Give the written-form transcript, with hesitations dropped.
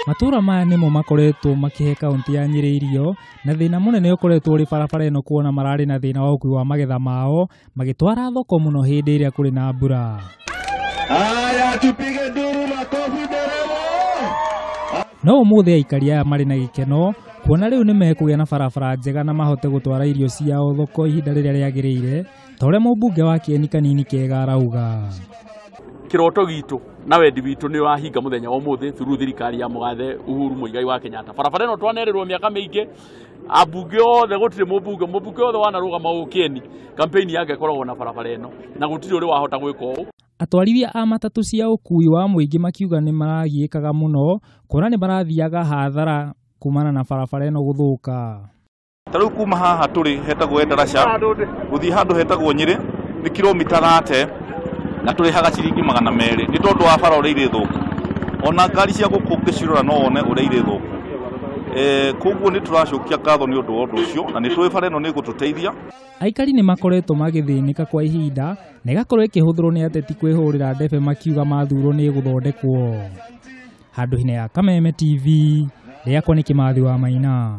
Matura maya nimo makoretwo makihe kaunti ya Nyeri irio na thina munene ukoretwo uri barabara ino kuona marari na thina wa ukui wa magetha mao magitwara thoko muno hindi iria kuri na mbura. Haya tupige nduru makofi deremo. No umuthi aikari aya mari na gikeno kuona riu nimekugia na barabara njega na mahote gutwara irio ciao thoko ihinda riria riagirire ta uria mubunge wa Kieni Kanini Kega arauga. Kiroto gitu na wendi witu ni wahinga muthenya wa umuthi through thirikari ya Mugathe Uhuru Muigai wa Kenyatta. Barabara ino twanererwo miaka mingi abunge othe gutire mubunge othe wanarugama Kieni campaign yake koragwo na barabara ino na gutire uri wahota gwika uu. Atwarithia a matatu cia ukui wa muingi makiuga ni maragiikaga muno kuona ni marathiaga hathara kumana na barabara ino guthuka. Tariu kuma haha turi hetagwo Endarasha guthii handu hetagwo Nyeri ni kilomita 30 na turihaga ciringi 200 ni tondu wa bara uri ire thuku ona ngari cia guku ngicirora no one uri ire thuku koguo ni turacokia ngatho ni undu wa undu ucio na ni twi bara ino ni gututeithia. Aikari ni makoretwo magithinika kwa ihinda na igakorwo ikihuthirwo ni ateti kwihurira ndebe makiuga mathurwo ni guthondekwo. Handu hine ya Kameme TV riakwa ni Kimathi wa Maina.